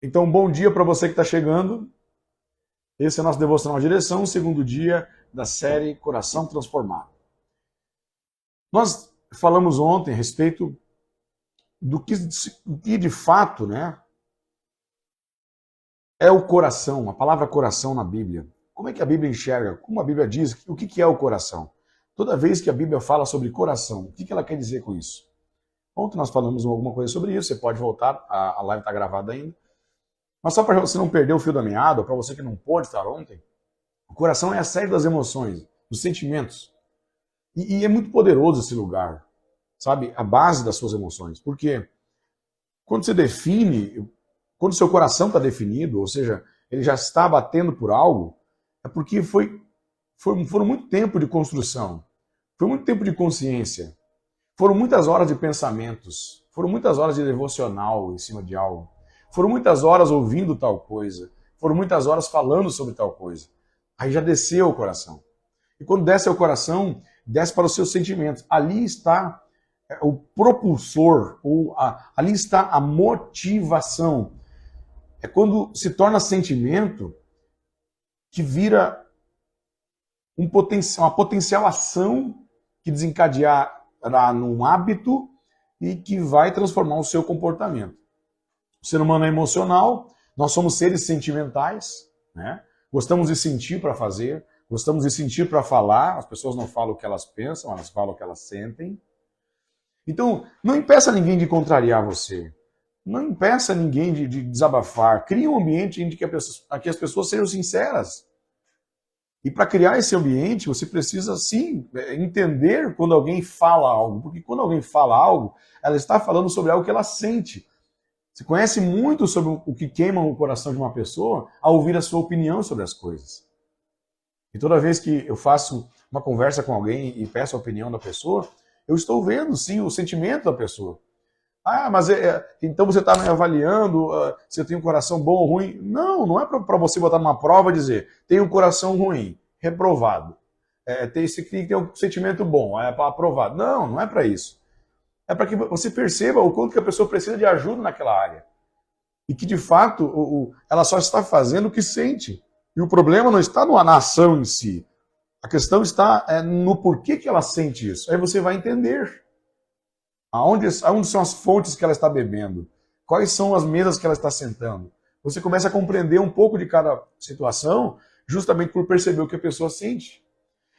Então, bom dia para você que está chegando. Esse é o nosso Devocional Direção, segundo dia da série Coração Transformado. Nós falamos ontem a respeito do que de fato, é o coração, a palavra coração na Bíblia. Como é que a Bíblia enxerga? Como a Bíblia diz? O que é o coração? Toda vez que a Bíblia fala sobre coração, o que ela quer dizer com isso? Ontem nós falamos alguma coisa sobre isso, você pode voltar, a live está gravada ainda. Mas só para você não perder o fio da meada, para você que não pôde estar ontem, o coração é a sede das emoções, dos sentimentos. E é muito poderoso esse lugar, sabe? A base das suas emoções. Porque quando você define, quando seu coração está definido, ou seja, ele já está batendo por algo, é porque foram muito tempo de construção, foi muito tempo de consciência, foram muitas horas de pensamentos, foram muitas horas de devocional em cima de algo. Foram muitas horas ouvindo tal coisa. Foram muitas horas falando sobre tal coisa. Aí já desceu o coração. E quando desce ao coração, desce para os seus sentimentos. Ali está o propulsor, ali está a motivação. É quando se torna sentimento que vira uma potencial ação que desencadeará num hábito e que vai transformar o seu comportamento. O ser humano é emocional, nós somos seres sentimentais, Gostamos de sentir para fazer, gostamos de sentir para falar, as pessoas não falam o que elas pensam, elas falam o que elas sentem. Então, não impeça ninguém de contrariar você, não impeça ninguém de desabafar, crie um ambiente em que as pessoas sejam sinceras. E para criar esse ambiente, você precisa, sim, entender quando alguém fala algo, porque quando alguém fala algo, ela está falando sobre algo que ela sente. Você conhece muito sobre o que queima o coração de uma pessoa ao ouvir a sua opinião sobre as coisas. E toda vez que eu faço uma conversa com alguém e peço a opinião da pessoa, eu estou vendo, sim, o sentimento da pessoa. Ah, mas então você está me avaliando se eu tenho um coração bom ou ruim. Não é para você botar numa prova e dizer, tem um coração ruim, reprovado. Você tem um sentimento bom, é aprovado. Não é para isso. É para que você perceba o quanto que a pessoa precisa de ajuda naquela área. E que, de fato, ela só está fazendo o que sente. E o problema não está na ação em si. A questão está no porquê que ela sente isso. Aí você vai entender. Aonde são as fontes que ela está bebendo? Quais são as mesas que ela está sentando? Você começa a compreender um pouco de cada situação, justamente por perceber o que a pessoa sente.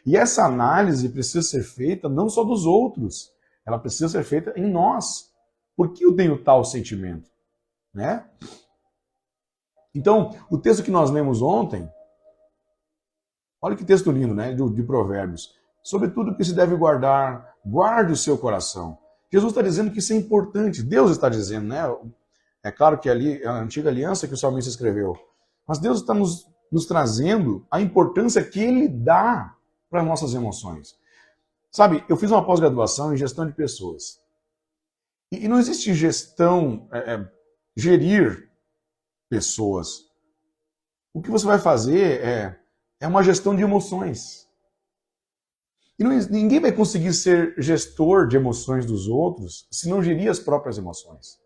E essa análise precisa ser feita não só dos outros, ela precisa ser feita em nós. Por que eu tenho tal sentimento? Então, o texto que nós lemos ontem, olha que texto lindo, de Provérbios. Sobre tudo que se deve guardar, guarde o seu coração. Jesus está dizendo que isso é importante. Deus está dizendo, É claro que ali é a antiga aliança que o salmista escreveu. Mas Deus está nos trazendo a importância que Ele dá para as nossas emoções. Sabe, eu fiz uma pós-graduação em gestão de pessoas. E não existe gestão, gerir pessoas. O que você vai fazer é uma gestão de emoções. E ninguém vai conseguir ser gestor de emoções dos outros se não gerir as próprias emoções.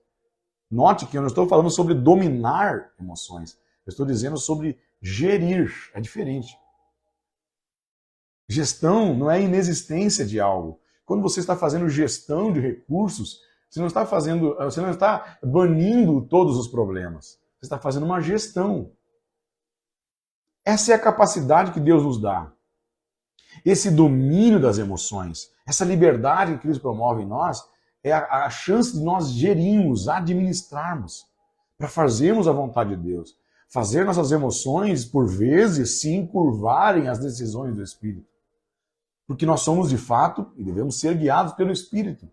Note que eu não estou falando sobre dominar emoções. Eu estou dizendo sobre gerir. É diferente. Gestão não é a inexistência de algo. Quando você está fazendo gestão de recursos, você não está banindo todos os problemas. Você está fazendo uma gestão. Essa é a capacidade que Deus nos dá. Esse domínio das emoções, essa liberdade que Cristo promove em nós, é a chance de nós gerirmos, administrarmos, para fazermos a vontade de Deus. Fazer nossas emoções, por vezes, se encurvarem às decisões do Espírito. Porque nós somos, de fato, e devemos ser guiados pelo Espírito.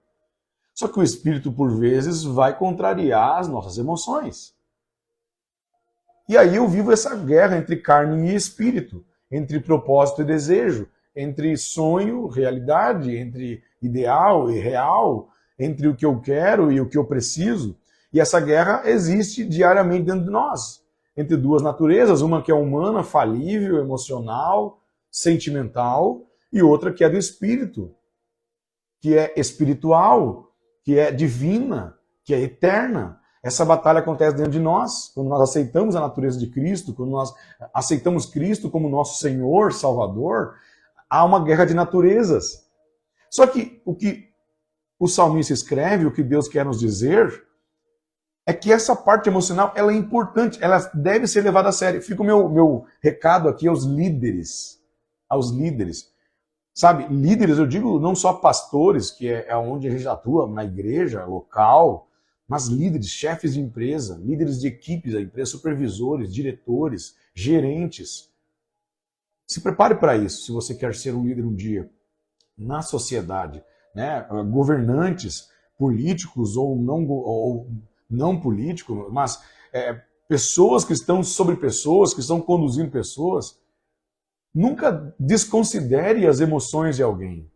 Só que o Espírito, por vezes, vai contrariar as nossas emoções. E aí eu vivo essa guerra entre carne e espírito, entre propósito e desejo, entre sonho, realidade, entre ideal e real, entre o que eu quero e o que eu preciso. E essa guerra existe diariamente dentro de nós, entre duas naturezas, uma que é humana, falível, emocional, sentimental, e outra que é do espírito, que é espiritual, que é divina, que é eterna. Essa batalha acontece dentro de nós, quando nós aceitamos a natureza de Cristo, quando nós aceitamos Cristo como nosso Senhor, Salvador, há uma guerra de naturezas. Só que o que o salmista escreve, o que Deus quer nos dizer, é que essa parte emocional ela é importante, ela deve ser levada a sério. Fica o meu recado aqui aos líderes. Aos líderes. Sabe, líderes, eu digo não só pastores, que é onde a gente atua, na igreja, local, mas líderes, chefes de empresa, líderes de equipes da empresa, supervisores, diretores, gerentes. Se prepare para isso, se você quer ser um líder um dia na sociedade, né? Governantes, políticos ou não políticos, mas pessoas que estão sobre pessoas, que estão conduzindo pessoas. Nunca desconsidere as emoções de alguém.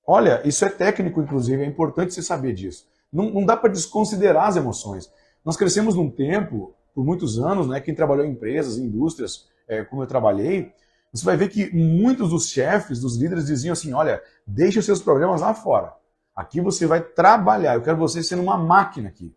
Olha, isso é técnico, inclusive, é importante você saber disso. Não dá para desconsiderar as emoções. Nós crescemos num tempo, por muitos anos, né, quem trabalhou em empresas, em indústrias, como eu trabalhei, você vai ver que muitos dos chefes, dos líderes diziam assim, olha, deixe os seus problemas lá fora. Aqui você vai trabalhar, eu quero você sendo uma máquina aqui.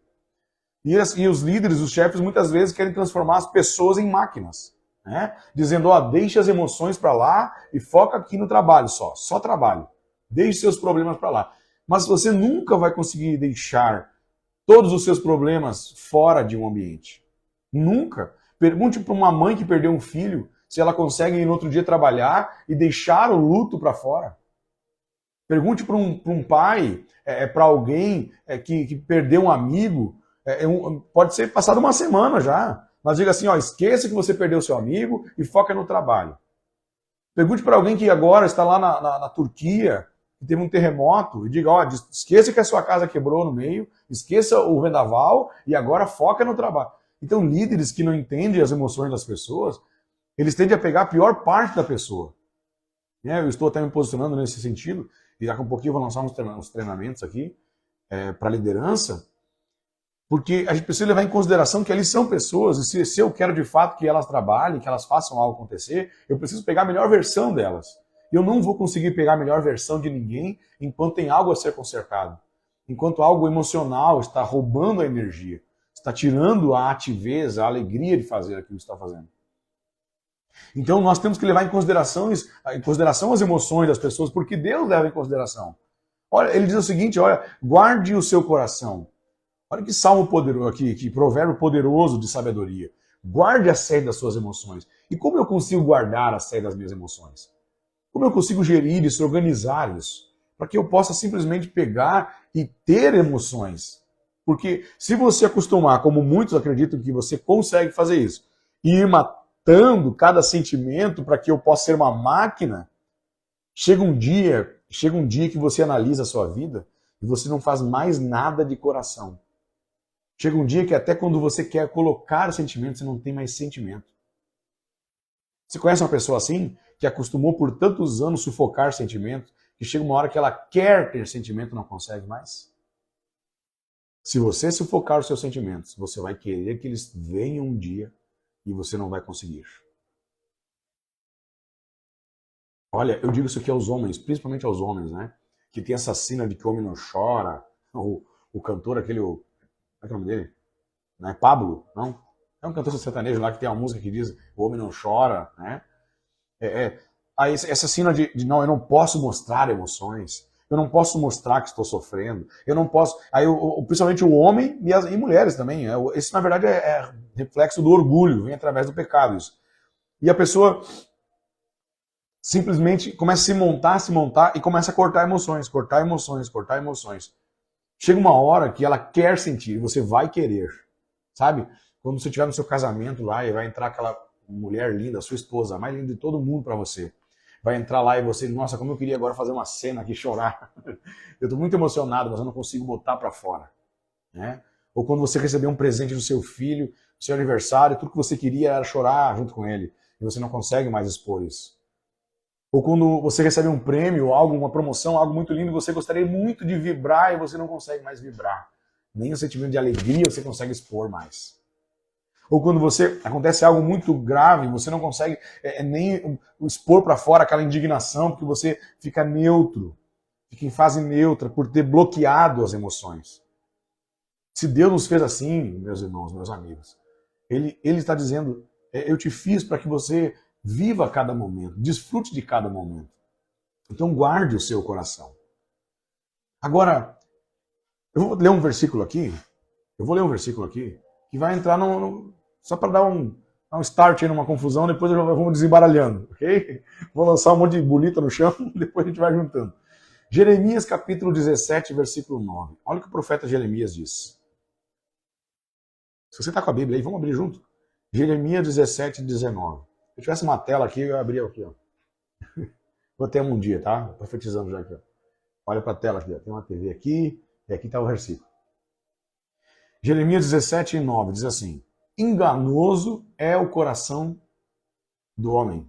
E os líderes, os chefes, muitas vezes querem transformar as pessoas em máquinas. Né? Dizendo, ó, deixe as emoções para lá e foca aqui no trabalho só trabalho. Deixe seus problemas para lá. Mas você nunca vai conseguir deixar todos os seus problemas fora de um ambiente. Nunca. Pergunte para uma mãe que perdeu um filho se ela consegue ir no outro dia trabalhar e deixar o luto para fora. Pergunte para um pai, para alguém que perdeu um amigo, pode ser passado uma semana já. Mas diga assim, ó, esqueça que você perdeu seu amigo e foca no trabalho. Pergunte para alguém que agora está lá na Turquia, que teve um terremoto, e diga, ó, esqueça que a sua casa quebrou no meio, esqueça o vendaval e agora foca no trabalho. Então, líderes que não entendem as emoções das pessoas, eles tendem a pegar a pior parte da pessoa. Eu estou até me posicionando nesse sentido, e daqui a um pouquinho eu vou lançar uns treinamentos aqui para liderança, porque a gente precisa levar em consideração que ali são pessoas, e se eu quero de fato que elas trabalhem, que elas façam algo acontecer, eu preciso pegar a melhor versão delas. E eu não vou conseguir pegar a melhor versão de ninguém enquanto tem algo a ser consertado. Enquanto algo emocional está roubando a energia, está tirando a ativez, a alegria de fazer aquilo que está fazendo. Então nós temos que levar em consideração as emoções das pessoas, porque Deus leva em consideração. Olha, ele diz o seguinte, olha, guarde o seu coração. Olha que salmo poderoso aqui, que provérbio poderoso de sabedoria. Guarde a sede das suas emoções. E como eu consigo guardar a sede das minhas emoções? Como eu consigo gerir isso, organizar isso? Para que eu possa simplesmente pegar e ter emoções. Porque se você acostumar, como muitos acreditam que você consegue fazer isso, e ir matando cada sentimento para que eu possa ser uma máquina, chega um dia que você analisa a sua vida e você não faz mais nada de coração. Chega um dia que até quando você quer colocar sentimento, você não tem mais sentimento. Você conhece uma pessoa assim, que acostumou por tantos anos sufocar sentimento, que chega uma hora que ela quer ter sentimento e não consegue mais? Se você sufocar os seus sentimentos, você vai querer que eles venham um dia e você não vai conseguir. Olha, eu digo isso aqui aos homens, principalmente aos homens, né? Que tem essa sina de que o homem não chora. O cantor, aquele... Como é que é o nome dele? Não é Pablo? Não? É um cantor sertanejo lá que tem uma música que diz o homem não chora, né? Aí essa sina de não, eu não posso mostrar emoções. Eu não posso mostrar que estou sofrendo. Eu não posso... Aí, principalmente o homem e mulheres também. Isso, na verdade, é reflexo do orgulho. Vem através do pecado isso. E a pessoa simplesmente começa a se montar e começa a cortar emoções. Chega uma hora que ela quer sentir. Você vai querer. Sabe? Quando você estiver no seu casamento lá e vai entrar aquela mulher linda, sua esposa, a mais linda de todo mundo para você. Vai entrar lá e você, nossa, como eu queria agora fazer uma cena aqui, chorar. Eu estou muito emocionado, mas eu não consigo botar para fora. Né? Ou quando você receber um presente do seu filho, do seu aniversário, tudo que você queria era chorar junto com ele. E você não consegue mais expor isso. Ou quando você recebe um prêmio, algo, uma promoção, algo muito lindo, você gostaria muito de vibrar e você não consegue mais vibrar. Nem o sentimento de alegria você consegue expor mais. Ou quando acontece algo muito grave, você não consegue nem expor para fora aquela indignação, porque você fica neutro, fica em fase neutra por ter bloqueado as emoções. Se Deus nos fez assim, meus irmãos, meus amigos, Ele está dizendo, eu te fiz para que você viva cada momento, desfrute de cada momento. Então guarde o seu coração. Agora, eu vou ler um versículo aqui, que vai entrar só para dar um start aí numa confusão, depois vamos desembaralhando, ok? Vou lançar um monte de bolita no chão, depois a gente vai juntando. Jeremias capítulo 17, versículo 9. Olha o que o profeta Jeremias diz. Se você está com a Bíblia aí, vamos abrir junto. Jeremias 17, 19. Se eu tivesse uma tela aqui, eu abria aqui, ó. Vou até um dia, tá? Profetizando já aqui, ó. Olha para a tela aqui, ó. Tem uma TV aqui, e aqui está o versículo. Jeremias 17, 9 diz assim: enganoso é o coração do homem,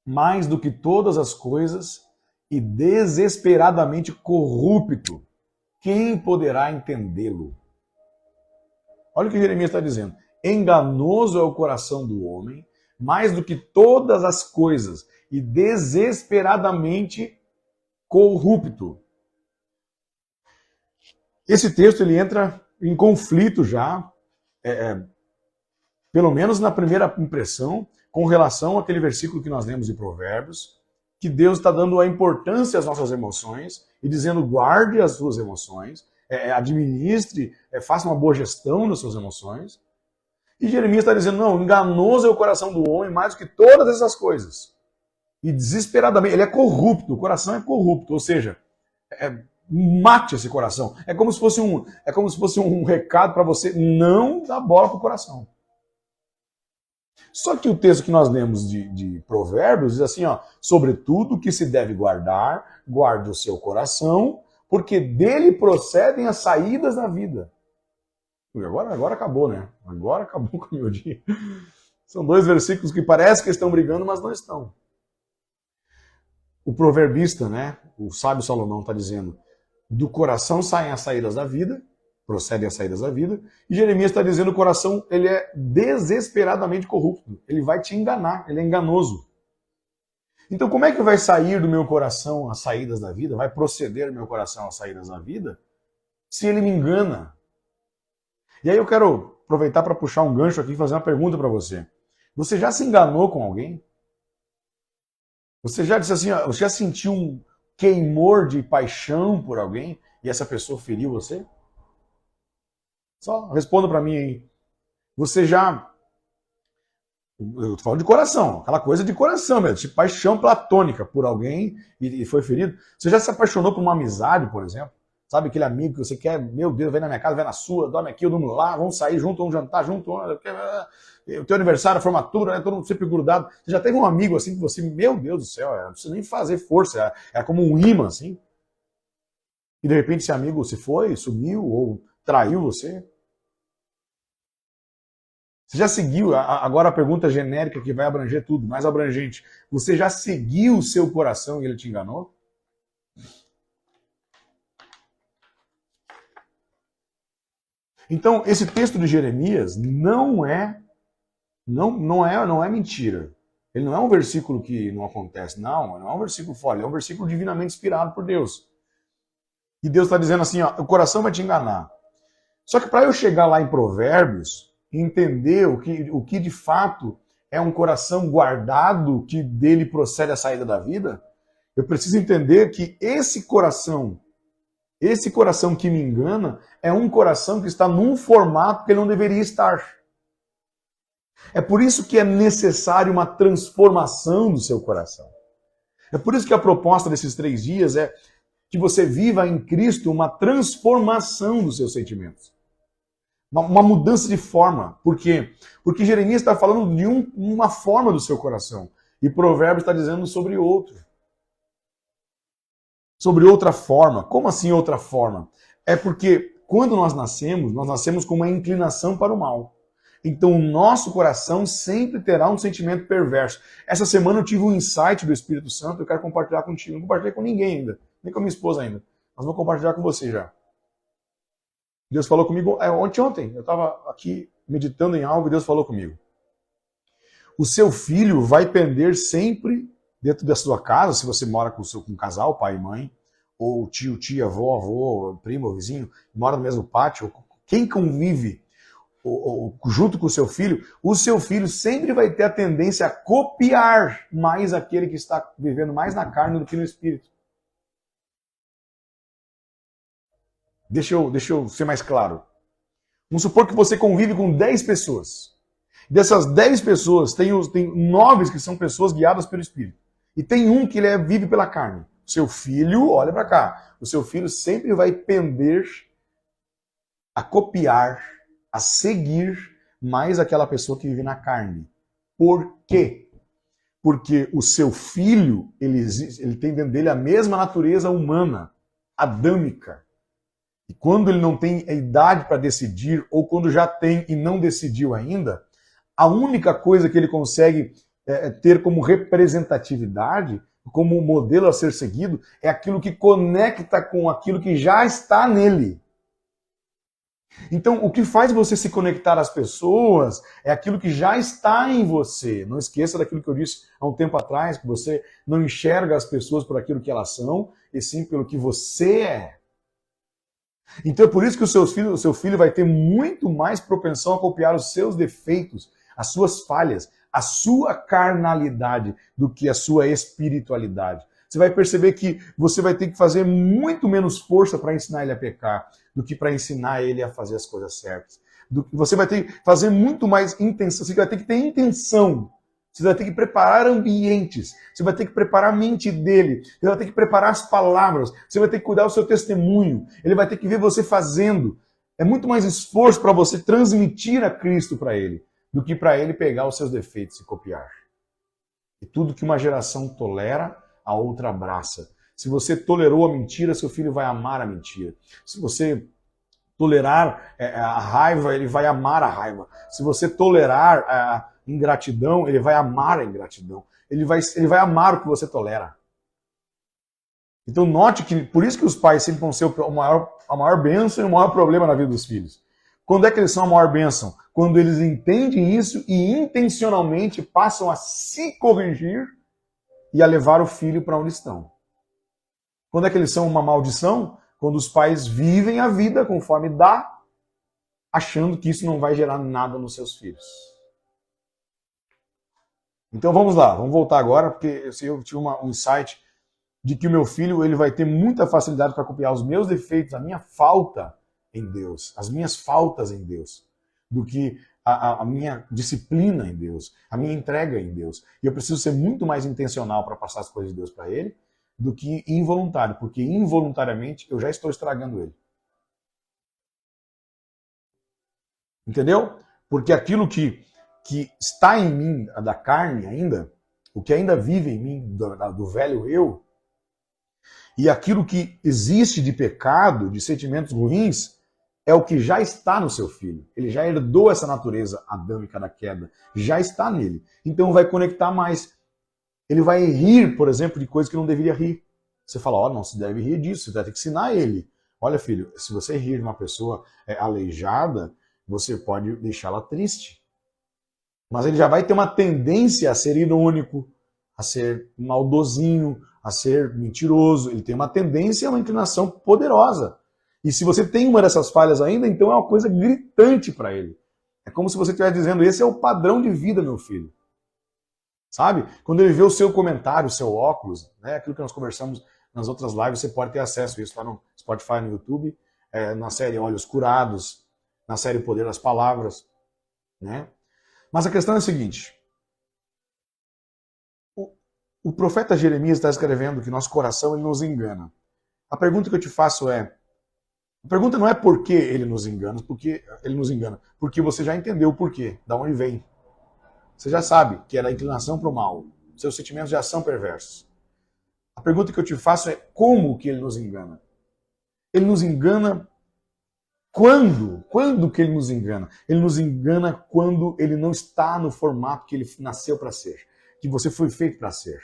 mais do que todas as coisas, e desesperadamente corrupto. Quem poderá entendê-lo? Olha o que Jeremias está dizendo. Enganoso é o coração do homem, mais do que todas as coisas, e desesperadamente corrupto. Esse texto ele entra em conflito já, pelo menos na primeira impressão, com relação àquele versículo que nós lemos de Provérbios, que Deus está dando a importância às nossas emoções e dizendo guarde as suas emoções, administre, faça uma boa gestão das suas emoções. E Jeremias está dizendo, não, enganoso é o coração do homem mais do que todas essas coisas. E desesperadamente, ele é corrupto, o coração é corrupto, ou seja, mate esse coração. É como se fosse um recado para você não dar bola para o coração. Só que o texto que nós lemos de Provérbios diz assim, ó, sobretudo que se deve guardar, guarde o seu coração, porque dele procedem as saídas da vida. Agora acabou, né? Agora acabou com o meu dia. São dois versículos que parece que estão brigando, mas não estão. O proverbista, né, o sábio Salomão está dizendo, do coração saem as saídas da vida, procedem as saídas da vida, e Jeremias está dizendo o coração ele é desesperadamente corrupto, ele vai te enganar, ele é enganoso. Então como é que vai sair do meu coração as saídas da vida, vai proceder do meu coração as saídas da vida, se ele me engana? E aí eu quero aproveitar para puxar um gancho aqui e fazer uma pergunta para você. Você já se enganou com alguém? Você já disse assim, você já sentiu um queimor de paixão por alguém e essa pessoa feriu você? Só responda para mim aí. Você já... Eu tô falando de coração, aquela coisa de coração mesmo, de paixão platônica por alguém e foi ferido. Você já se apaixonou por uma amizade, por exemplo? Sabe aquele amigo que você quer, meu Deus, vem na minha casa, vem na sua, dorme aqui, eu durmo lá, vamos sair junto, vamos jantar junto, o teu aniversário, a formatura, né, todo mundo sempre grudado. Você já teve um amigo assim que você, meu Deus do céu, não precisa nem fazer força, é como um imã assim. E de repente esse amigo se foi, sumiu ou traiu você. Você já seguiu, agora a pergunta genérica que vai abranger tudo, mais abrangente. Você já seguiu o seu coração e ele te enganou? Então, esse texto de Jeremias não é mentira. Ele não é um versículo que não acontece. Não é um versículo fora, é um versículo divinamente inspirado por Deus. E Deus está dizendo assim, ó, o coração vai te enganar. Só que para eu chegar lá em Provérbios, entender o que de fato é um coração guardado, que dele procede a saída da vida, eu preciso entender que esse coração que me engana é um coração que está num formato que ele não deveria estar. É por isso que é necessário uma transformação do seu coração. É por isso que a proposta desses 3 dias é que você viva em Cristo uma transformação dos seus sentimentos. Uma mudança de forma. Por quê? Porque Jeremias está falando de uma forma do seu coração. E Provérbios está dizendo sobre outro. Sobre outra forma. Como assim outra forma? É porque quando nós nascemos com uma inclinação para o mal. Então o nosso coração sempre terá um sentimento perverso. Essa semana eu tive um insight do Espírito Santo, eu quero compartilhar contigo. Não compartilhei com ninguém ainda, nem com a minha esposa ainda. Mas vou compartilhar com você já. Deus falou comigo ontem. Eu estava aqui meditando em algo e Deus falou comigo. O seu filho vai pender sempre dentro da sua casa, se você mora com um casal, pai e mãe, ou tio, tia, avó, avô, primo, vizinho, mora no mesmo pátio, quem convive junto com o seu filho sempre vai ter a tendência a copiar mais aquele que está vivendo mais na carne do que no espírito. Deixa eu ser mais claro. Vamos supor que você convive com 10 pessoas. Dessas 10 pessoas, tem 9 que são pessoas guiadas pelo Espírito. E tem um que vive pela carne. O seu filho, olha para cá, o seu filho sempre vai pender a copiar, a seguir mais aquela pessoa que vive na carne. Por quê? Porque o seu filho, ele tem dentro dele a mesma natureza humana, adâmica. E quando ele não tem a idade para decidir, ou quando já tem e não decidiu ainda, a única coisa que ele consegue ter como representatividade, como modelo a ser seguido, é aquilo que conecta com aquilo que já está nele. Então, o que faz você se conectar às pessoas é aquilo que já está em você. Não esqueça daquilo que eu disse há um tempo atrás, que você não enxerga as pessoas por aquilo que elas são, e sim pelo que você é. Então é por isso que o seu filho vai ter muito mais propensão a copiar os seus defeitos, as suas falhas, a sua carnalidade do que a sua espiritualidade. Você vai perceber que você vai ter que fazer muito menos força para ensinar ele a pecar do que para ensinar ele a fazer as coisas certas. Você vai ter que fazer muito mais intenção, você vai ter que ter intenção. Você vai ter que preparar ambientes, você vai ter que preparar a mente dele, você vai ter que preparar as palavras, você vai ter que cuidar do seu testemunho, ele vai ter que ver você fazendo. É muito mais esforço para você transmitir a Cristo para ele, do que para ele pegar os seus defeitos e copiar. E tudo que uma geração tolera, a outra abraça. Se você tolerou a mentira, seu filho vai amar a mentira. Se você tolerar a raiva, ele vai amar a raiva. Se você tolerar a ingratidão, ele vai amar a ingratidão. Ele vai amar o que você tolera. Então note que, por isso que os pais sempre vão ser a maior bênção e o maior problema na vida dos filhos. Quando é que eles são a maior bênção? Quando eles entendem isso e intencionalmente passam a se corrigir e a levar o filho para onde estão. Quando é que eles são uma maldição? Quando os pais vivem a vida conforme dá, achando que isso não vai gerar nada nos seus filhos. Então vamos lá, vamos voltar agora, porque eu tive um insight de que o meu filho ele vai ter muita facilidade para copiar os meus defeitos, a minha falta em Deus, as minhas faltas em Deus, do que a minha disciplina em Deus, a minha entrega em Deus. E eu preciso ser muito mais intencional para passar as coisas de Deus para ele, do que involuntário, porque involuntariamente eu já estou estragando ele. Entendeu? Porque aquilo que está em mim, da carne ainda, o que ainda vive em mim, do velho eu, e aquilo que existe de pecado, de sentimentos ruins, é o que já está no seu filho. Ele já herdou essa natureza adâmica da queda, já está nele. Então vai conectar mais. Ele vai rir, por exemplo, de coisas que não deveria rir. Você fala, ó, não se deve rir disso, você vai ter que ensinar ele. Olha, filho, se você rir de uma pessoa aleijada, você pode deixá-la triste. Mas ele já vai ter uma tendência a ser irônico, a ser maldosinho, a ser mentiroso. Ele tem uma tendência, uma inclinação poderosa. E se você tem uma dessas falhas ainda, então é uma coisa gritante para ele. É como se você estivesse dizendo, esse é o padrão de vida, meu filho. Sabe? Quando ele vê o seu comentário, o seu óculos, né? Aquilo que nós conversamos nas outras lives, você pode ter acesso a isso lá no Spotify, no YouTube, na série Olhos Curados, na série Poder das Palavras, né? Mas a questão é a seguinte, o profeta Jeremias está escrevendo que nosso coração ele nos engana. A pergunta que eu te faço a pergunta não é por que ele nos engana, porque você já entendeu o porquê, da onde vem. Você já sabe que é da inclinação para o mal, seus sentimentos já são perversos. A pergunta que eu te faço é como que ele nos engana? Ele nos engana quando? Quando que ele nos engana? Ele nos engana quando ele não está no formato que ele nasceu para ser, que você foi feito para ser.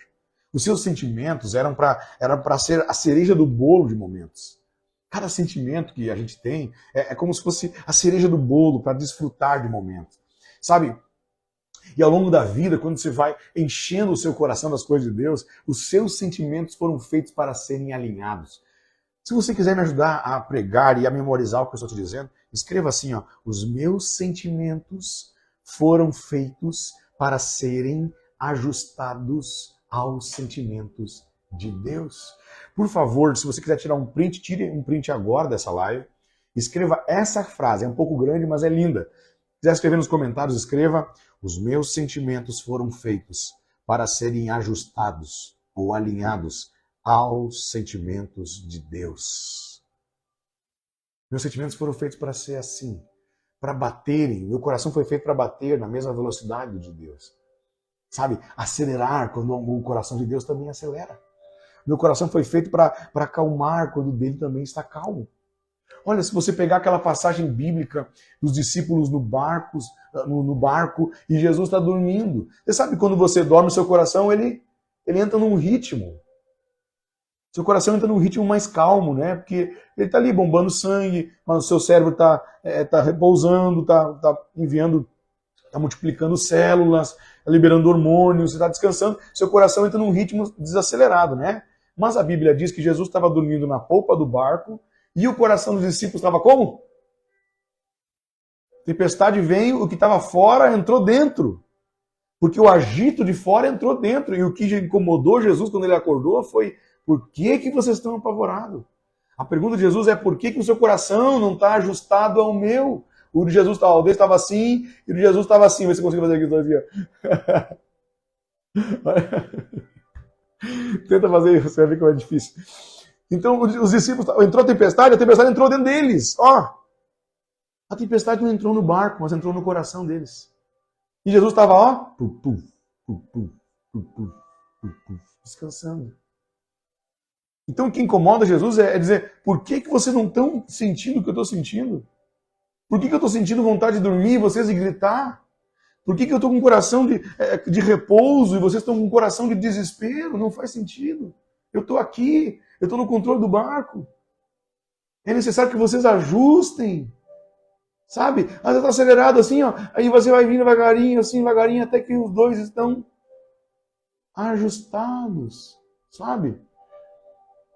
Os seus sentimentos eram para ser a cereja do bolo de momentos. Cada sentimento que a gente tem é como se fosse a cereja do bolo para desfrutar de momentos. Sabe? E ao longo da vida, quando você vai enchendo o seu coração das coisas de Deus, os seus sentimentos foram feitos para serem alinhados. Se você quiser me ajudar a pregar e a memorizar o que eu estou te dizendo, escreva assim, ó, os meus sentimentos foram feitos para serem ajustados aos sentimentos de Deus. Por favor, se você quiser tirar um print, tire um print agora dessa live. Escreva essa frase, é um pouco grande, mas é linda. Se quiser escrever nos comentários, escreva: os meus sentimentos foram feitos para serem ajustados ou alinhados aos sentimentos de Deus. Meus sentimentos foram feitos para ser assim, para baterem. Meu coração foi feito para bater na mesma velocidade de Deus. Sabe, acelerar quando o coração de Deus também acelera. Meu coração foi feito para acalmar quando o dele também está calmo. Olha, se você pegar aquela passagem bíblica dos discípulos no barco e Jesus está dormindo. Você sabe, quando você dorme, o seu coração ele entra num ritmo. Seu coração entra num ritmo mais calmo, né? Porque ele está ali bombando sangue, mas o seu cérebro está repousando, está enviando, está multiplicando células, tá liberando hormônios, você está descansando. Seu coração entra num ritmo desacelerado, né? Mas a Bíblia diz que Jesus estava dormindo na polpa do barco e o coração dos discípulos estava como? Tempestade veio, o que estava fora entrou dentro. Porque o agito de fora entrou dentro. E o que incomodou Jesus quando ele acordou foi: por que vocês estão apavorados? A pergunta de Jesus é: por que o seu coração não está ajustado ao meu? O de Jesus estava assim, e o de Jesus estava assim. Vê se você consegue fazer aqui, Tenta fazer isso, você vai ver como é difícil. Então, os discípulos, entrou a tempestade entrou dentro deles. Ó, a tempestade não entrou no barco, mas entrou no coração deles. E Jesus estava, ó, descansando. Então, o que incomoda Jesus é dizer: por que vocês não estão sentindo o que eu estou sentindo? Por que eu estou sentindo vontade de dormir e vocês de gritar? Por que eu estou com um coração de repouso e vocês estão com um coração de desespero? Não faz sentido. Eu estou aqui, eu estou no controle do barco. É necessário que vocês ajustem. Sabe? Às vezes está acelerado assim, ó. Aí você vai vindo devagarinho, assim, devagarinho, até que os dois estão ajustados. Sabe?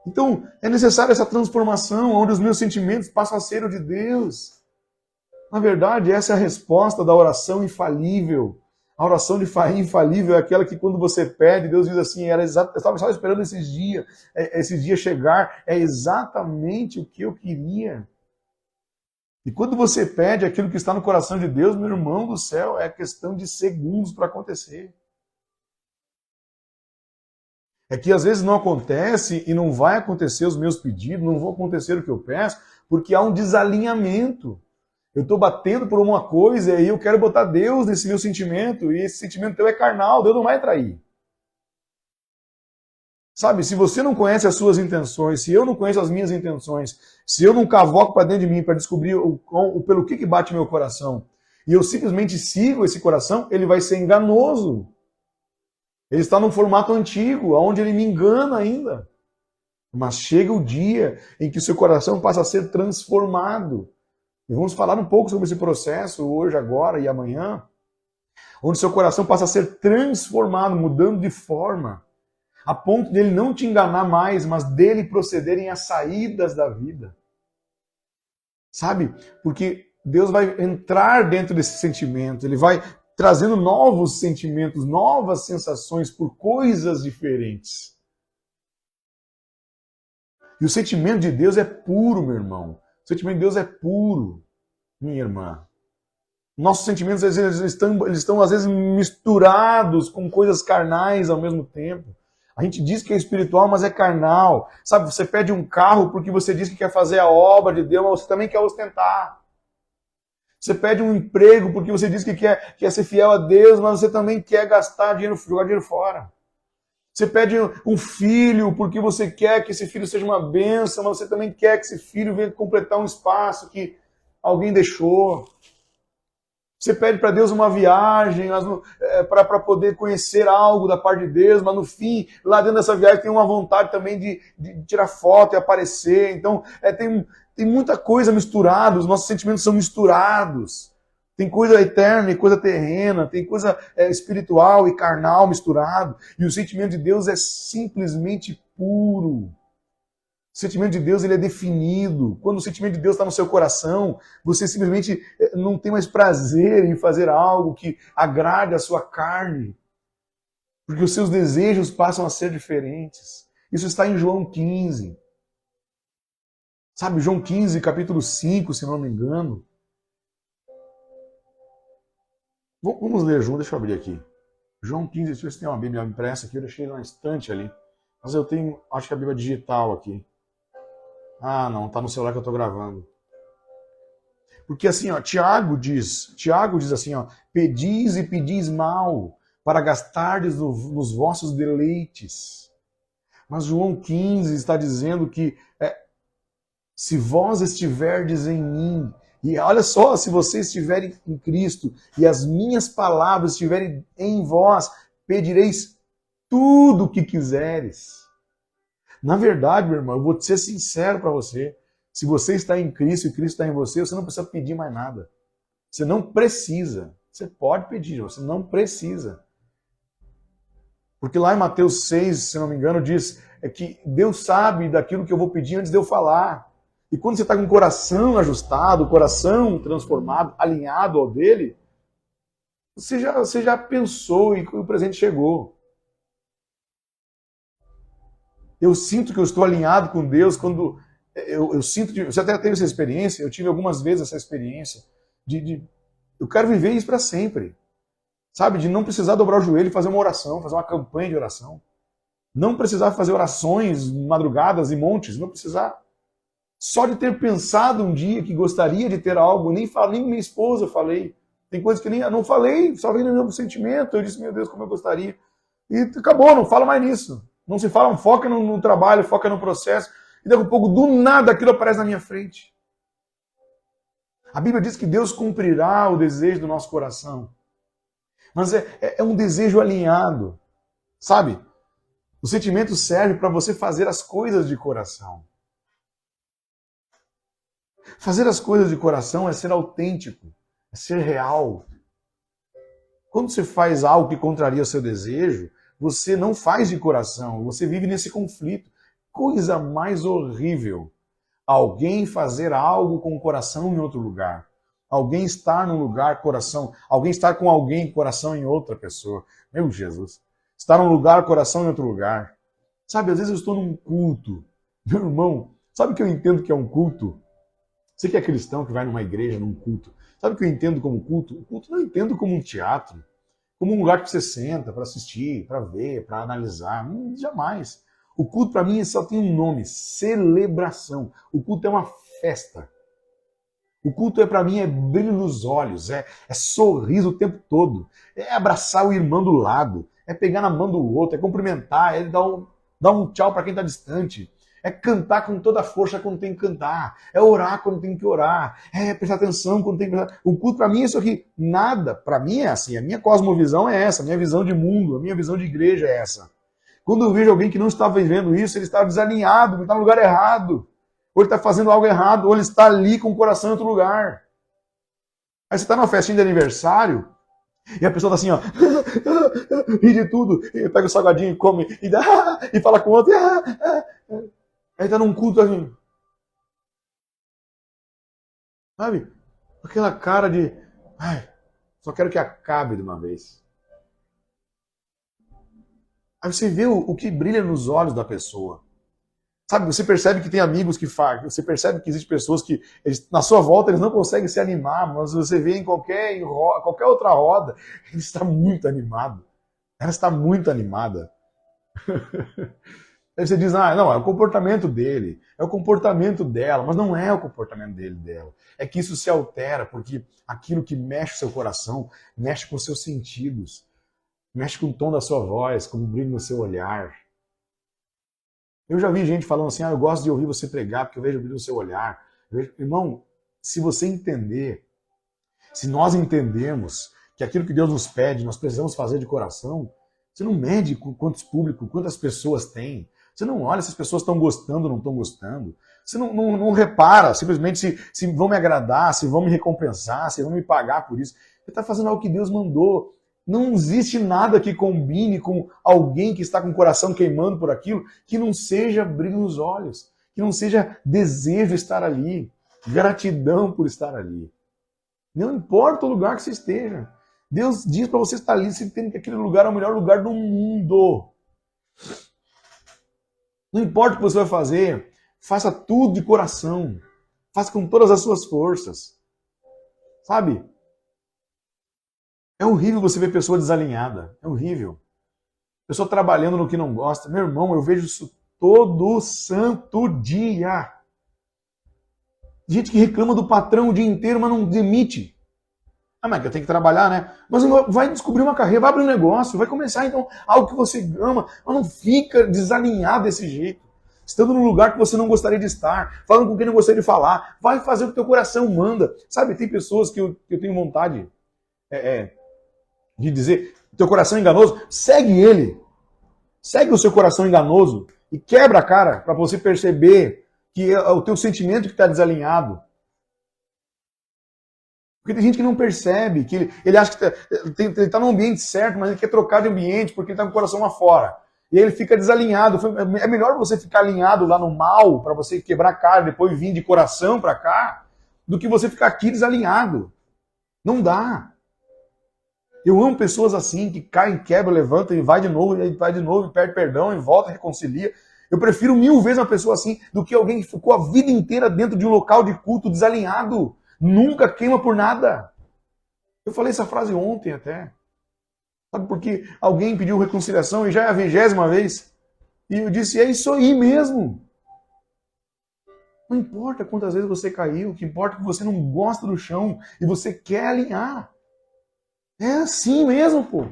Então, é necessária essa transformação, onde os meus sentimentos passam a ser o de Deus. Na verdade, essa é a resposta da oração infalível. A oração infalível é aquela que, quando você pede, Deus diz assim: eu estava só esperando esse dia chegar, é exatamente o que eu queria. E quando você pede aquilo que está no coração de Deus, meu irmão do céu, é questão de segundos para acontecer. É que às vezes não acontece e não vai acontecer os meus pedidos, não vai acontecer o que eu peço, porque há um desalinhamento. Eu estou batendo por uma coisa e eu quero botar Deus nesse meu sentimento, e esse sentimento teu é carnal, Deus não vai trair. Sabe, se você não conhece as suas intenções, se eu não conheço as minhas intenções, se eu não cavoco para dentro de mim para descobrir pelo que bate meu coração, e eu simplesmente sigo esse coração, ele vai ser enganoso. Ele está num formato antigo, onde ele me engana ainda. Mas chega o dia em que o seu coração passa a ser transformado. E vamos falar um pouco sobre esse processo hoje, agora e amanhã, onde seu coração passa a ser transformado, mudando de forma, a ponto dele não te enganar mais, mas dele procederem as saídas da vida. Sabe? Porque Deus vai entrar dentro desse sentimento, ele vai trazendo novos sentimentos, novas sensações por coisas diferentes. E o sentimento de Deus é puro, meu irmão. O sentimento de Deus é puro, minha irmã. Nossos sentimentos eles estão às vezes misturados com coisas carnais ao mesmo tempo. A gente diz que é espiritual, mas é carnal. Sabe, você pede um carro porque você diz que quer fazer a obra de Deus, mas você também quer ostentar. Você pede um emprego porque você diz que quer ser fiel a Deus, mas você também quer gastar dinheiro, jogar dinheiro fora. Você pede um filho porque você quer que esse filho seja uma bênção, mas você também quer que esse filho venha completar um espaço que alguém deixou. Você pede para Deus uma viagem para poder conhecer algo da parte de Deus, mas no fim, lá dentro dessa viagem tem uma vontade também de tirar foto e aparecer. Então, tem muita coisa misturada, os nossos sentimentos são misturados. Tem coisa eterna e coisa terrena, tem coisa espiritual e carnal misturado. E o sentimento de Deus é simplesmente puro. O sentimento de Deus ele é definido. Quando o sentimento de Deus está no seu coração, você simplesmente não tem mais prazer em fazer algo que agrade a sua carne. Porque os seus desejos passam a ser diferentes. Isso está em João 15. Sabe, João 15, capítulo 5, se não me engano. Vamos ler junto, deixa eu abrir aqui. João 15, deixa eu ver se tem uma Bíblia impressa aqui, eu deixei na estante ali. Mas eu tenho, acho que a Bíblia digital aqui. Ah, não, tá no celular que eu tô gravando. Porque assim, ó, Tiago diz assim, ó, pedis e pedis mal, para gastardes nos vossos deleites. Mas João 15 está dizendo que se vós estiverdes em mim, e olha só, se vocês estiverem em Cristo, e as minhas palavras estiverem em vós, pedireis tudo o que quiseres. Na verdade, meu irmão, eu vou ser sincero para você. Se você está em Cristo e Cristo está em você, você não precisa pedir mais nada. Você não precisa. Você pode pedir, você não precisa. Porque lá em Mateus 6, se não me engano, diz que Deus sabe daquilo que eu vou pedir antes de eu falar. E quando você está com o coração ajustado, o coração transformado, alinhado ao dele, você já pensou e o presente chegou. Eu sinto que eu estou alinhado com Deus quando eu sinto... Você até teve essa experiência, eu tive algumas vezes essa experiência eu quero viver isso para sempre. Sabe? De não precisar dobrar o joelho e fazer uma oração, fazer uma campanha de oração. Não precisar fazer orações, madrugadas e montes, não precisar. Só de ter pensado um dia que gostaria de ter algo, nem minha esposa falei. Tem coisas que nem não falei, só veio no meu sentimento. Eu disse, meu Deus, como eu gostaria. E acabou, não fala mais nisso. Não se fala, foca no trabalho, foca no processo. E daqui a pouco, do nada, aquilo aparece na minha frente. A Bíblia diz que Deus cumprirá o desejo do nosso coração. Mas é um desejo alinhado. Sabe? O sentimento serve para você fazer as coisas de coração. Fazer as coisas de coração é ser autêntico, é ser real. Quando você faz algo que contraria o seu desejo, você não faz de coração, você vive nesse conflito. Coisa mais horrível. Alguém fazer algo com o coração em outro lugar. Alguém estar num lugar, coração. Alguém estar com alguém, coração em outra pessoa. Meu Jesus. Estar num lugar, coração em outro lugar. Sabe, às vezes eu estou num culto. Meu irmão, sabe o que eu entendo que é um culto? Você que é cristão, que vai numa igreja, num culto. Sabe o que eu entendo como culto? O culto não entendo como um teatro. Como um lugar que você senta para assistir, para ver, para analisar. Jamais. O culto para mim só tem um nome, celebração. O culto é uma festa. O culto para mim é brilho nos olhos, é sorriso o tempo todo, é abraçar o irmão do lado, é pegar na mão do outro, é cumprimentar, é dar um tchau para quem está distante, é cantar com toda a força quando tem que cantar, é orar quando tem que orar, é prestar atenção quando tem que prestar. O culto para mim é isso aqui. Nada, para mim é assim, a minha cosmovisão é essa, a minha visão de mundo, a minha visão de igreja é essa. Quando eu vejo alguém que não está vivendo isso, ele está desalinhado, ele está no lugar errado. Ou ele está fazendo algo errado, ou ele está ali com o coração em outro lugar. Aí você está numa festinha de aniversário, e a pessoa está assim, ó, ri de tudo, e pega o salgadinho e come, e fala com o outro, aí está num culto assim. Sabe? Aquela cara de, só quero que acabe de uma vez. Aí você vê o que brilha nos olhos da pessoa. Sabe, você percebe que tem amigos que fazem, você percebe que existem pessoas que na sua volta eles não conseguem se animar, mas você vê em qualquer outra roda, ele está muito animado. Ela está muito animada. Aí você diz, não, é o comportamento dele, é o comportamento dela, mas não é o comportamento dela. É que isso se altera, porque aquilo que mexe o seu coração, mexe com os seus sentidos, mexe com o tom da sua voz, com o brilho no seu olhar. Eu já vi gente falando assim, eu gosto de ouvir você pregar porque eu vejo o brilho no seu olhar. Irmão, se você entender, se nós entendemos que aquilo que Deus nos pede, nós precisamos fazer de coração, você não mede quantos públicos, quantas pessoas tem. Você não olha se as pessoas estão gostando ou não estão gostando. Você não repara simplesmente se vão me agradar, se vão me recompensar, se vão me pagar por isso. Você está fazendo algo que Deus mandou. Não existe nada que combine com alguém que está com o coração queimando por aquilo que não seja brilho nos olhos, que não seja desejo estar ali, gratidão por estar ali. Não importa o lugar que você esteja. Deus diz para você estar ali, você tem que aquele lugar é o melhor lugar do mundo. Não importa o que você vai fazer, faça tudo de coração. Faça com todas as suas forças. Sabe? É horrível você ver pessoa desalinhada. É horrível. Pessoa trabalhando no que não gosta. Meu irmão, eu vejo isso todo santo dia. Gente que reclama do patrão o dia inteiro, mas não demite. Ah, mas eu tenho que trabalhar, né? Mas vai descobrir uma carreira, vai abrir um negócio, vai começar então algo que você ama, mas não fica desalinhado desse jeito. Estando num lugar que você não gostaria de estar, falando com quem não gostaria de falar, vai fazer o que o teu coração manda. Sabe, tem pessoas que eu tenho vontade de dizer, teu coração é enganoso, segue ele. Segue o seu coração enganoso e quebra a cara para você perceber que é o teu sentimento que está desalinhado. Porque tem gente que não percebe, que ele acha que está no ambiente certo, mas ele quer trocar de ambiente porque ele está com o coração lá fora. E aí ele fica desalinhado. É melhor você ficar alinhado lá no mal, para você quebrar a cara, depois vir de coração para cá, do que você ficar aqui desalinhado. Não dá. Eu amo pessoas assim, que caem, quebram, levantam e vai de novo, e vai de novo, e pede perdão, e volta, e reconcilia. Eu prefiro 1000 vezes uma pessoa assim do que alguém que ficou a vida inteira dentro de um local de culto desalinhado. Nunca queima por nada. Eu falei essa frase ontem até. Sabe, porque alguém pediu reconciliação e já é a 20ª vez. E eu disse, é isso aí mesmo. Não importa quantas vezes você caiu, o que importa é que você não gosta do chão e você quer alinhar. É assim mesmo, pô.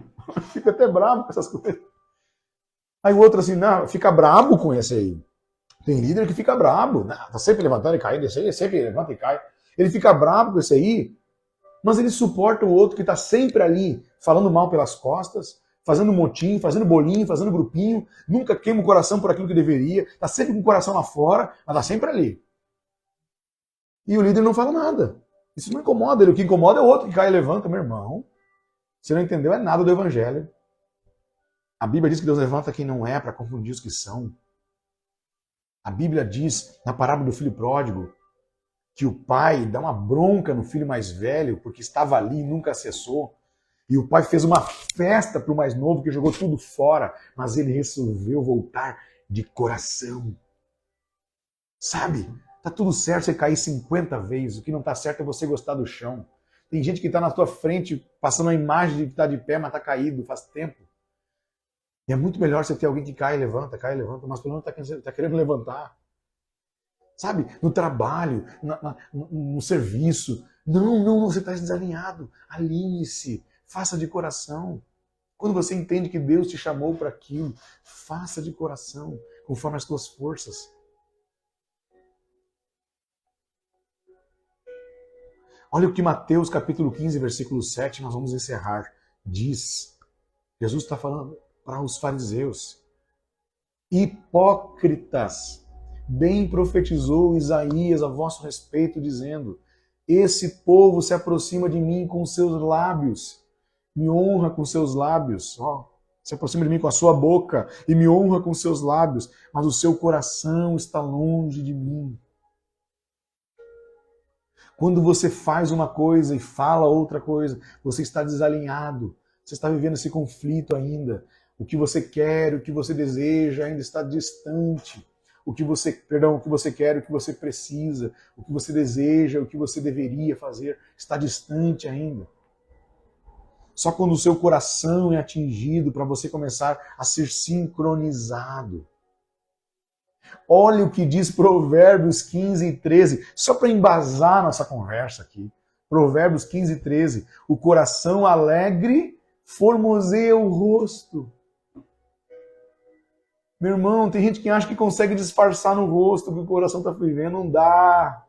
Fica até bravo com essas coisas. Aí o outro assim, não, fica brabo com esse aí. Tem líder que fica brabo. Não, tá sempre levantando e caindo, esse aí sempre levanta e cai. Ele fica bravo com esse aí, mas ele suporta o outro que está sempre ali, falando mal pelas costas, fazendo motim, fazendo bolinho, fazendo grupinho, nunca queima o coração por aquilo que deveria, está sempre com o coração lá fora, mas está sempre ali. E o líder não fala nada. Isso não incomoda ele. O que incomoda é o outro que cai e levanta, meu irmão. Você não entendeu é nada do evangelho. A Bíblia diz que Deus levanta quem não é para confundir os que são. A Bíblia diz, na parábola do filho pródigo, que o pai dá uma bronca no filho mais velho, porque estava ali e nunca acessou. E o pai fez uma festa para o mais novo, que jogou tudo fora, mas ele resolveu voltar de coração. Sabe? Tá tudo certo você cair 50 vezes, o que não tá certo é você gostar do chão. Tem gente que está na tua frente, passando a imagem de que está de pé, mas está caído faz tempo. E é muito melhor você ter alguém que cai e levanta, mas pelo menos está querendo levantar. Sabe? No trabalho, no serviço. Não, você está desalinhado. Alinhe-se, faça de coração. Quando você entende que Deus te chamou para aquilo, faça de coração, conforme as tuas forças. Olha o que Mateus capítulo 15, versículo 7, nós vamos encerrar. Diz, Jesus está falando para os fariseus. Hipócritas! Bem profetizou Isaías a vosso respeito, dizendo, esse povo se aproxima de mim com seus lábios, me honra com seus lábios, se aproxima de mim com a sua boca e me honra com seus lábios, mas o seu coração está longe de mim. Quando você faz uma coisa e fala outra coisa, você está desalinhado, você está vivendo esse conflito ainda. O que você quer, o que você deseja ainda está distante. O que você quer, o que você precisa, o que você deseja, o que você deveria fazer, está distante ainda. Só quando o seu coração é atingido para você começar a ser sincronizado. Olha o que diz Provérbios 15 e 13, só para embasar nossa conversa aqui. Provérbios 15 e 13. O coração alegre formoseia o rosto. Meu irmão, tem gente que acha que consegue disfarçar no rosto o que o coração está vivendo. Não dá.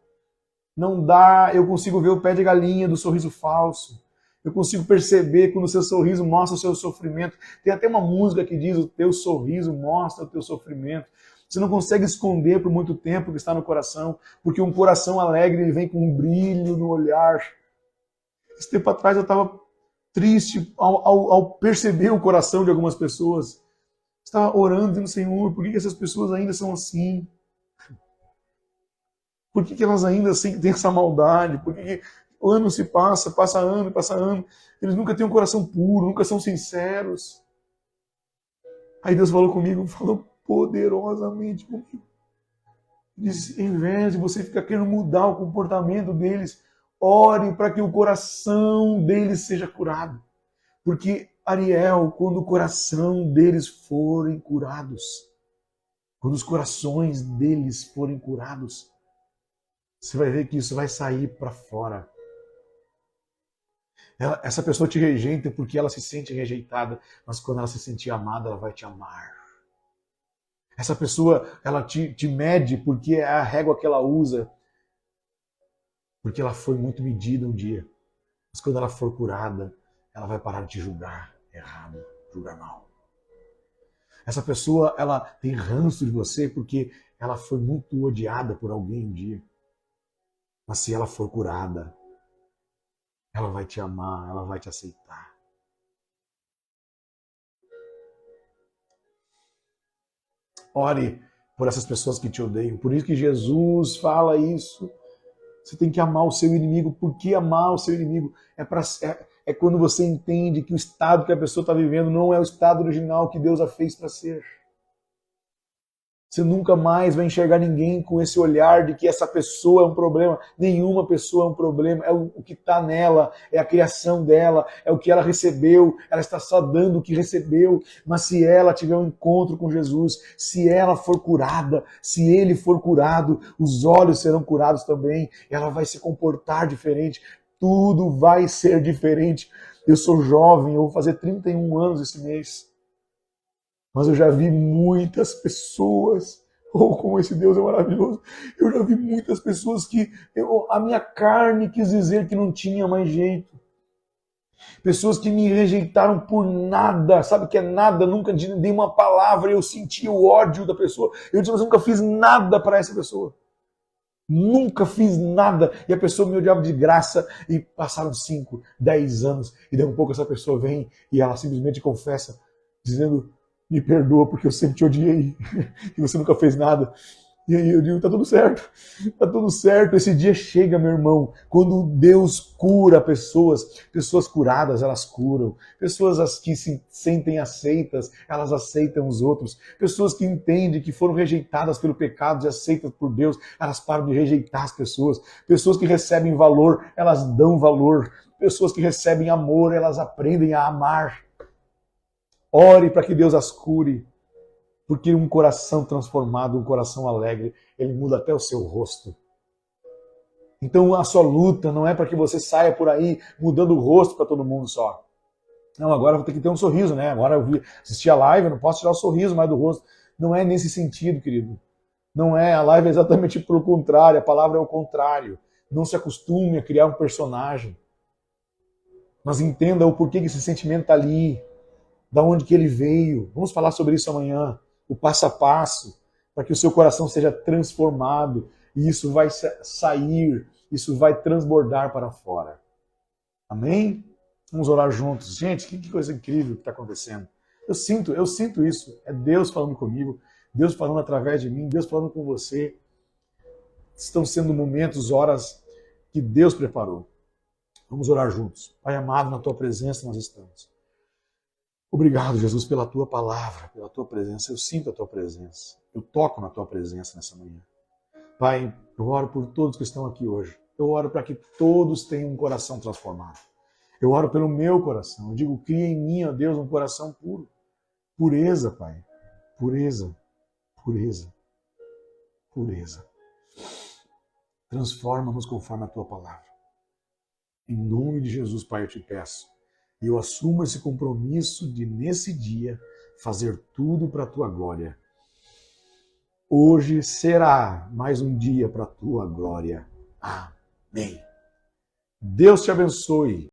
Não dá. Eu consigo ver o pé de galinha do sorriso falso. Eu consigo perceber quando o seu sorriso mostra o seu sofrimento. Tem até uma música que diz, o teu sorriso mostra o teu sofrimento. Você não consegue esconder por muito tempo o que está no coração, porque um coração alegre ele vem com um brilho no olhar. Esse tempo atrás eu estava triste ao perceber o coração de algumas pessoas. Estava orando, dizendo, Senhor, por que essas pessoas ainda são assim? Por que elas ainda assim têm essa maldade? Por que o ano se passa, passa ano, passa ano, eles nunca têm um coração puro, nunca são sinceros? Aí Deus falou comigo, falou poderosamente comigo. Disse, em vez de você ficar querendo mudar o comportamento deles, ore para que o coração deles seja curado. Porque, Ariel, quando o coração deles forem curados, quando os corações deles forem curados, você vai ver que isso vai sair para fora. Essa pessoa te rejeita porque ela se sente rejeitada, mas quando ela se sentir amada, ela vai te amar. Essa pessoa, ela te mede porque é a régua que ela usa, porque ela foi muito medida um dia. Mas quando ela for curada, ela vai parar de te julgar errado, julgar mal. Essa pessoa, ela tem ranço de você porque ela foi muito odiada por alguém um dia. Mas se ela for curada, ela vai te amar, ela vai te aceitar. Ore por essas pessoas que te odeiam. Por isso que Jesus fala isso. Você tem que amar o seu inimigo. Por que amar o seu inimigo? É quando você entende que o estado que a pessoa está vivendo não é o estado original que Deus a fez para ser. Você nunca mais vai enxergar ninguém com esse olhar de que essa pessoa é um problema. Nenhuma pessoa é um problema. É o que está nela, é a criação dela, é o que ela recebeu. Ela está só dando o que recebeu. Mas se ela tiver um encontro com Jesus, se ela for curada, se ele for curado, os olhos serão curados também. Ela vai se comportar diferente. Tudo vai ser diferente. Eu sou jovem, eu vou fazer 31 anos esse mês. Mas eu já vi muitas pessoas, como esse Deus é maravilhoso, eu já vi muitas pessoas que a minha carne quis dizer que não tinha mais jeito. Pessoas que me rejeitaram por nada, sabe o que é nada? Nunca dei uma palavra, eu sentia o ódio da pessoa. Eu disse, mas eu nunca fiz nada para essa pessoa. Nunca fiz nada. E a pessoa me odiava de graça e passaram 5, 10 anos. E daí um pouco essa pessoa vem e ela simplesmente confessa, dizendo, me perdoa porque eu sempre te odiei e você nunca fez nada. E aí eu digo, tá tudo certo, tá tudo certo. Esse dia chega, meu irmão, quando Deus cura pessoas curadas, elas curam. Pessoas que se sentem aceitas, elas aceitam os outros. Pessoas que entendem que foram rejeitadas pelo pecado e aceitas por Deus, elas param de rejeitar as pessoas. Pessoas que recebem valor, elas dão valor. Pessoas que recebem amor, elas aprendem a amar. Ore para que Deus as cure, porque um coração transformado, um coração alegre, ele muda até o seu rosto. Então a sua luta não é para que você saia por aí mudando o rosto para todo mundo só. Não, agora eu vou ter que ter um sorriso, né? Agora eu assisti a live, eu não posso tirar o sorriso mais do rosto. Não é nesse sentido, querido. Não é, a live é exatamente pelo contrário, a palavra é o contrário. Não se acostume a criar um personagem. Mas entenda o porquê que esse sentimento está ali. Da onde que ele veio. Vamos falar sobre isso amanhã. O passo a passo, para que o seu coração seja transformado. E isso vai sair, isso vai transbordar para fora. Amém? Vamos orar juntos. Gente, que coisa incrível que está acontecendo. Eu sinto isso. É Deus falando comigo, Deus falando através de mim, Deus falando com você. Estão sendo momentos, horas que Deus preparou. Vamos orar juntos. Pai amado, na tua presença nós estamos. Obrigado, Jesus, pela tua palavra, pela tua presença. Eu sinto a tua presença. Eu toco na tua presença nessa manhã. Pai, eu oro por todos que estão aqui hoje. Eu oro para que todos tenham um coração transformado. Eu oro pelo meu coração. Eu digo, cria em mim, ó Deus, um coração puro. Pureza, Pai. Pureza. Pureza. Pureza. Transforma-nos conforme a tua palavra. Em nome de Jesus, Pai, eu te peço. E eu assumo esse compromisso de, nesse dia, fazer tudo para a tua glória. Hoje será mais um dia para a tua glória. Amém. Deus te abençoe.